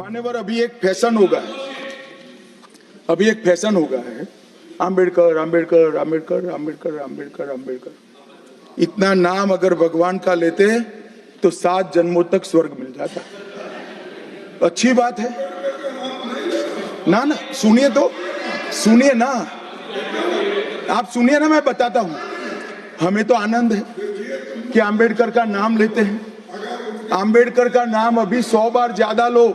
मान्यवर, अभी एक फैशन हो गया है आम्बेडकर आम्बेडकर आम्बेडकर आम्बेडकर आम्बेडकर आम्बेडकर। इतना नाम अगर भगवान का लेते तो 7 जन्मों तक स्वर्ग मिल जाता। अच्छी बात है ना। सुनिए तो, सुनिए ना, आप सुनिए ना, मैं बताता हूं। हमें तो आनंद है कि आम्बेडकर का नाम लेते हैं। आम्बेडकर का नाम अभी 100 बार ज्यादा लो,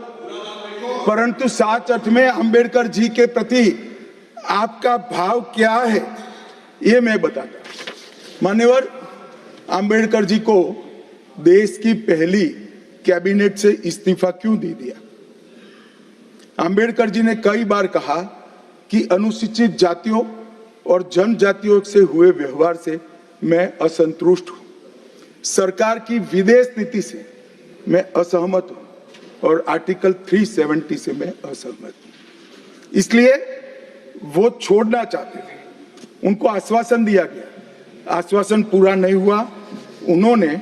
परंतु साच अर्थ में आम्बेडकर जी के प्रति आपका भाव क्या है ये मैं बताता। मान्यवर, आम्बेडकर जी को देश की पहली कैबिनेट से इस्तीफा क्यों दे दिया? आम्बेडकर जी ने कई बार कहा कि अनुसूचित जातियों और जनजातियों से हुए व्यवहार से मैं असंतुष्ट हूं। सरकार की विदेश नीति से मैं असहमत हूं और आर्टिकल 370 से मैं असहमत हूं। इसलिए वो छोड़ना चाहते थे। उनको आश्वासन दिया गया, आश्वासन पूरा नहीं हुआ। उन्होंने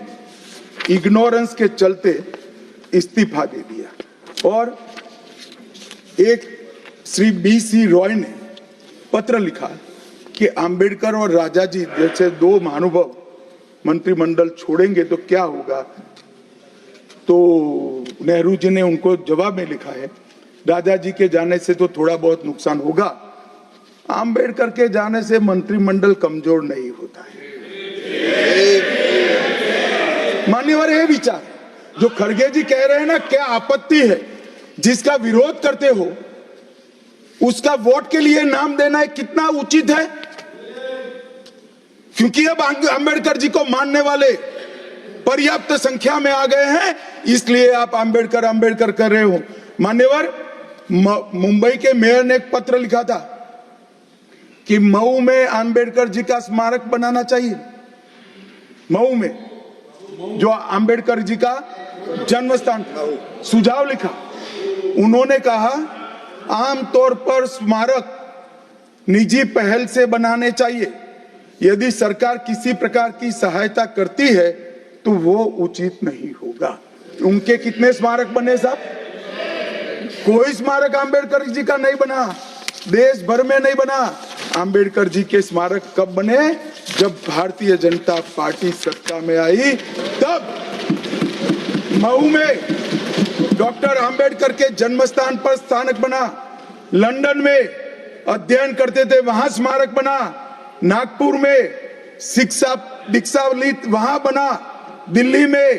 इग्नोरेंस के चलते इस्तीफा दे दिया। और एक श्री BC रॉय ने पत्र लिखा कि आम्बेडकर और राजा जी जैसे 2 महानुभाव मंत्रिमंडल छोड़ेंगे तो क्या होगा। तो नेहरू जी ने उनको जवाब में लिखा है, राजा जी के जाने से तो थोड़ा बहुत नुकसान होगा, आम्बेडकर के जाने से मंत्रिमंडल कमजोर नहीं होता है। मान्यवर, ये विचार जो खड़गे जी कह रहे हैं ना, क्या आपत्ति है? जिसका विरोध करते हो उसका वोट के लिए नाम देना कितना उचित है? क्योंकि अब आम्बेडकर जी को मानने वाले पर्याप्त संख्या में आ गए हैं, इसलिए आप आम्बेडकर आम्बेडकर कर रहे हो। मान्यवर, मुंबई के मेयर ने एक पत्र लिखा था कि मऊ में आम्बेडकर जी का स्मारक बनाना चाहिए। मऊ में जो आम्बेडकर जी का जन्म स्थान सुझाव लिखा। उन्होंने कहा आमतौर पर स्मारक निजी पहल से बनाने चाहिए। यदि सरकार किसी प्रकार की सहायता करती है तो वो उचित नहीं होगा। उनके कितने स्मारक बने साहब? कोई स्मारक आम्बेडकर जी का नहीं बना, देश भर में नहीं बना। आम्बेडकर जी के स्मारक कब बने? जब भारतीय जनता पार्टी सत्ता में आई, तब मऊ में डॉक्टर आम्बेडकर के जन्म स्थान पर स्मारक बना। लंदन में अध्ययन करते थे, वहां स्मारक बना। नागपुर में शिक्षा दीक्षा वहां बना। दिल्ली में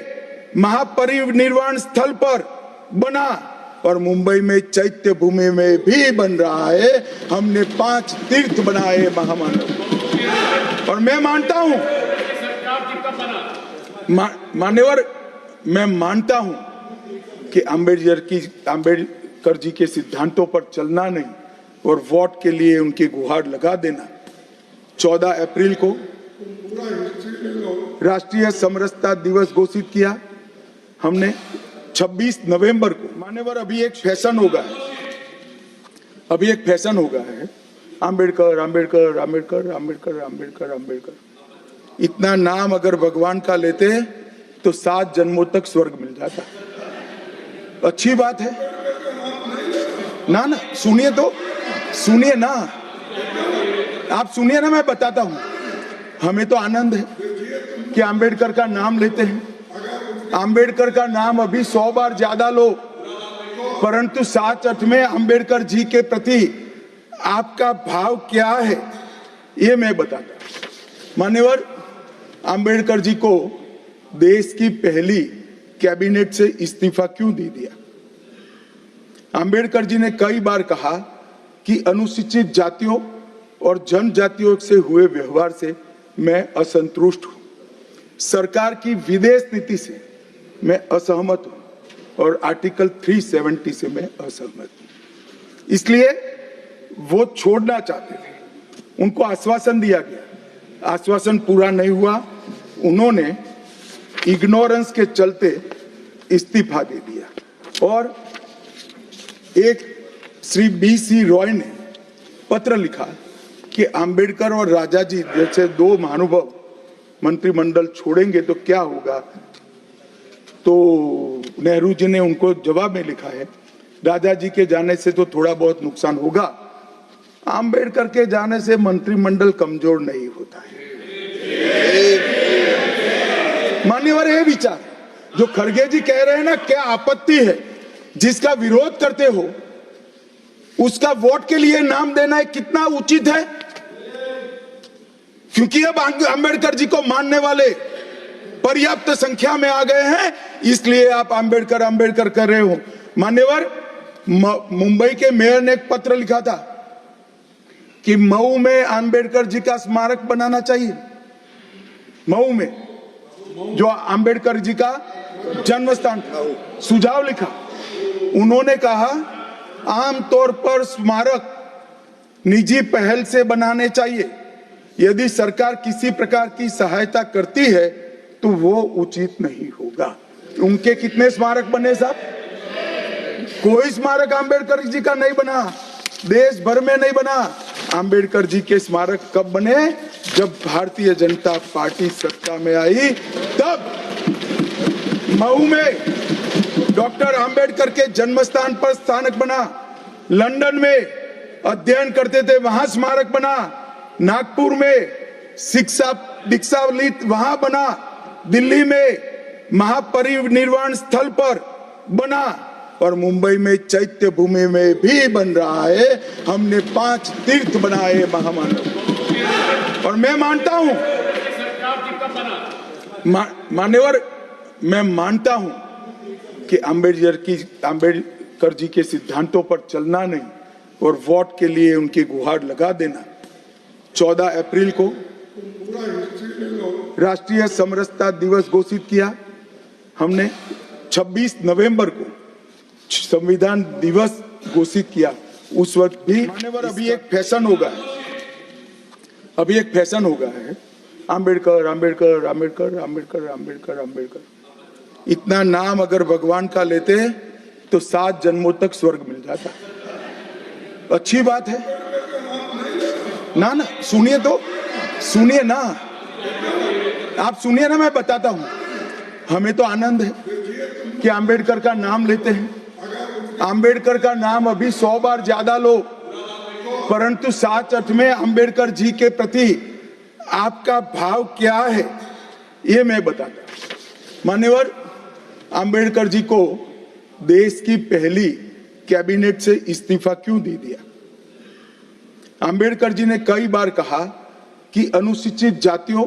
महापरिनिर्वाण स्थल पर बना और मुंबई में चैत्य भूमि में भी बन रहा है। हमने 5 तीर्थ बनाए महामानव। और मैं मानता हूं मान्यवर, मैं मानता हूं कि आम्बेडकर जी के सिद्धांतों पर चलना नहीं और वोट के लिए उनकी गुहार लगा देना। 14 अप्रैल को राष्ट्रीय समरसता दिवस घोषित किया हमने। 26 नवंबर को मान्यवर, अभी एक फैशन हो गया है आम्बेडकर आम्बेडकर आम्बेडकर आम्बेडकर आम्बेडकर आम्बेडकर। इतना नाम अगर भगवान का लेते तो 7 जन्मों तक स्वर्ग मिल जाता। अच्छी बात है ना। सुनिए तो, सुनिए ना, आप सुनिए ना, मैं बताता हूं। हमें तो आनंद है कि आम्बेडकर का नाम लेते हैं। आम्बेडकर का नाम अभी 100 बार ज्यादा लो, परंतु साच अर्थ में आम्बेडकर जी के प्रति आपका भाव क्या है ये मैं बताता। मान्यवर, आम्बेडकर जी को देश की पहली कैबिनेट से इस्तीफा क्यों दे दिया? आम्बेडकर जी ने कई बार कहा कि अनुसूचित जातियों और जनजातियों से हुए व्यवहार से मैं असंतुष्ट हूं। सरकार की विदेश नीति से मैं असहमत हूं और आर्टिकल 370 से मैं असहमत हूं। इसलिए वो छोड़ना चाहते थे। उनको आश्वासन दिया गया, आश्वासन पूरा नहीं हुआ। उन्होंने इग्नोरेंस के चलते इस्तीफा दे दिया। और एक श्री BC रॉय ने पत्र लिखा कि आम्बेडकर और राजा जी जैसे 2 महानुभाव मंत्रिमंडल छोड़ेंगे तो क्या होगा। तो नेहरू जी ने उनको जवाब में लिखा है, राजा जी के जाने से तो थोड़ा बहुत नुकसान होगा, आम्बेडकर के जाने से मंत्रिमंडल कमजोर नहीं होता है। मान्यवर, ये विचार जो खड़गे जी कह रहे हैं ना, क्या आपत्ति है? जिसका विरोध करते हो उसका वोट के लिए नाम देना है, कितना उचित है? क्योंकि अब आम्बेडकर जी को मानने वाले पर्याप्त संख्या में आ गए हैं, इसलिए आप आम्बेडकर आम्बेडकर कर रहे हो। मान्यवर, मुंबई के मेयर ने एक पत्र लिखा था कि मऊ में आम्बेडकर जी का स्मारक बनाना चाहिए। मऊ में जो आम्बेडकर जी का जन्म स्थान था, सुझाव लिखा। उन्होंने कहा आमतौर पर स्मारक निजी पहल से बनाने चाहिए। यदि सरकार किसी प्रकार की सहायता करती है तो वो उचित नहीं होगा। उनके कितने स्मारक बने साहब? कोई स्मारक आम्बेडकर जी का नहीं बना, देश भर में नहीं बना। आम्बेडकर जी के स्मारक कब बने? जब भारतीय जनता पार्टी सत्ता में आई, तब मऊ में डॉक्टर आम्बेडकर के जन्म स्थान पर स्मारक बना, लंदन में अध्ययन करते थे वहां स्मारक बना, नागपुर में शिक्षा दीक्षावलित वहां बना, दिल्ली में महापरिनिर्वाण स्थल पर बना, और मुंबई में चैत्य भूमि में भी बन रहा है। हमने 5 तीर्थ बनाए महामानव। और मैं मानता हूं मान्यवर, मैं मानता हूं कि आम्बेडकर जी के सिद्धांतों पर चलना नहीं और वोट के लिए उनकी गुहार लगा देना। 14 अप्रैल को राष्ट्रीय समरसता दिवस घोषित किया हमने, 26 नवंबर को संविधान दिवस घोषित किया। उस वक्त भी मान्यवर, अभी एक फैशन होगा है आम्बेडकर आम्बेडकर आम्बेडकर आम्बेडकर आम्बेडकर आम्बेडकर। इतना नाम अगर भगवान का लेते तो 7 जन्मों तक स्वर्ग मिल जाता। अच्छी बात है ना? सुनिए तो, सुनिए ना, आप सुनिए ना, मैं बताता हूं। हमें तो आनंद है कि आम्बेडकर का नाम लेते हैं। आम्बेडकर का नाम अभी 100 बार ज्यादा लो, परंतु साच में आम्बेडकर जी के प्रति आपका भाव क्या है ये मैं बताता। मान्यवर, आम्बेडकर जी को देश की पहली कैबिनेट से इस्तीफा क्यों दे दिया? आम्बेडकर जी ने कई बार कहा कि अनुसूचित जातियों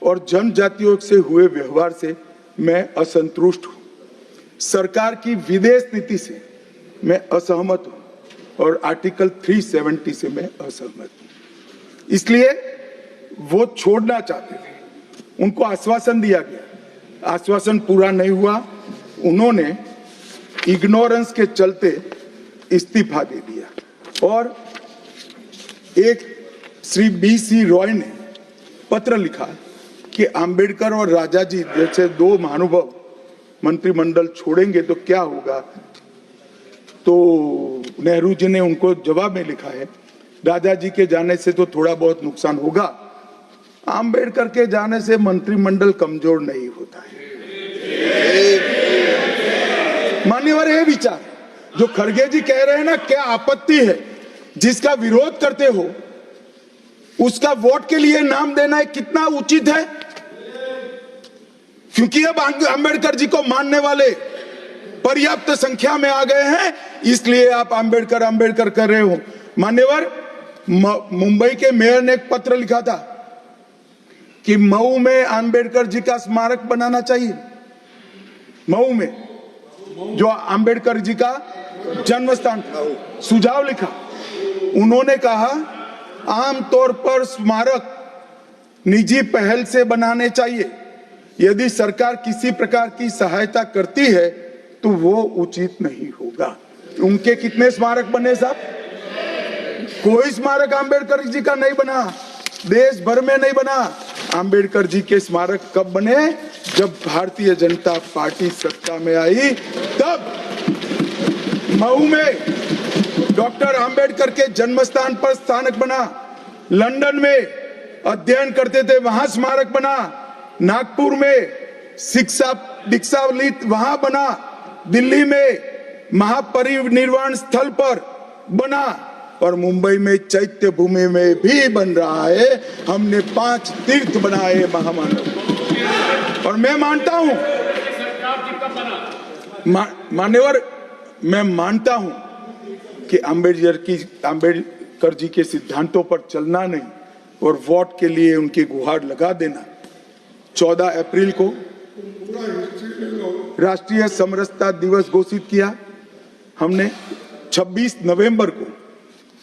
और जनजातियों से हुए व्यवहार से मैं असंतुष्ट हूं, सरकार की विदेश नीति से मैं असहमत हूं और आर्टिकल 370 से मैं असहमत हूं। इसलिए वो छोड़ना चाहते थे, उनको आश्वासन दिया गया, आश्वासन पूरा नहीं हुआ। उन्होंने इग्नोरेंस के चलते इस्तीफा दे दिया। और एक श्री BC रॉय ने पत्र लिखा कि आम्बेडकर और राजा जी जैसे 2 महानुभाव मंत्रिमंडल छोड़ेंगे तो क्या होगा। तो नेहरू जी ने उनको जवाब में लिखा है, राजा जी के जाने से तो थोड़ा बहुत नुकसान होगा, आम्बेडकर के जाने से मंत्रिमंडल कमजोर नहीं होता है। मान्यवर, ये विचार जो खड़गे जी कह रहे हैं ना, क्या आपत्ति है? जिसका विरोध करते हो उसका वोट के लिए नाम देना है, कितना उचित है? क्योंकि अब आम्बेडकर जी को मानने वाले पर्याप्त संख्या में आ गए हैं, इसलिए आप आम्बेडकर आम्बेडकर कर रहे हो। मान्यवर, मुंबई के मेयर ने एक पत्र लिखा था कि मऊ में आम्बेडकर जी का स्मारक बनाना चाहिए। मऊ में जो आम्बेडकर जी का जन्म स्थान था, सुझाव लिखा। उन्होंने कहा आमतौर पर स्मारक निजी पहल से बनाने चाहिए। यदि सरकार किसी प्रकार की सहायता करती है तो वो उचित नहीं होगा। उनके कितने स्मारक बने साहब? कोई स्मारक आम्बेडकर जी का नहीं बना, देश भर में नहीं बना। आम्बेडकर जी के स्मारक कब बने? जब भारतीय जनता पार्टी सत्ता में आई, तब मऊ में डॉक्टर आम्बेडकर के जन्म स्थान पर स्मारक बना, लंदन में अध्ययन करते थे वहां स्मारक बना, नागपुर में शिक्षा दीक्षावलित वहां बना, दिल्ली में महापरिनिर्वाण स्थल पर बना और मुंबई में चैत्य भूमि में भी बन रहा है। हमने 5 तीर्थ बनाए महामानव। और मैं मानता हूं मान्यवर, मैं मानता हूं कि अंबेडकर जी के सिद्धांतों पर चलना नहीं और वोट के लिए उनकी गुहार लगा देना। 14 अप्रैल को राष्ट्रीय समरसता दिवस घोषित किया हमने। 26 नवंबर को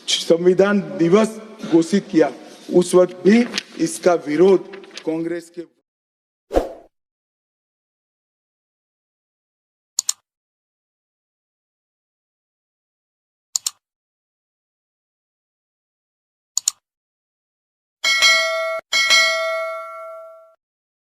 संविधान दिवस घोषित किया। उस वक्त भी इसका विरोध कांग्रेस के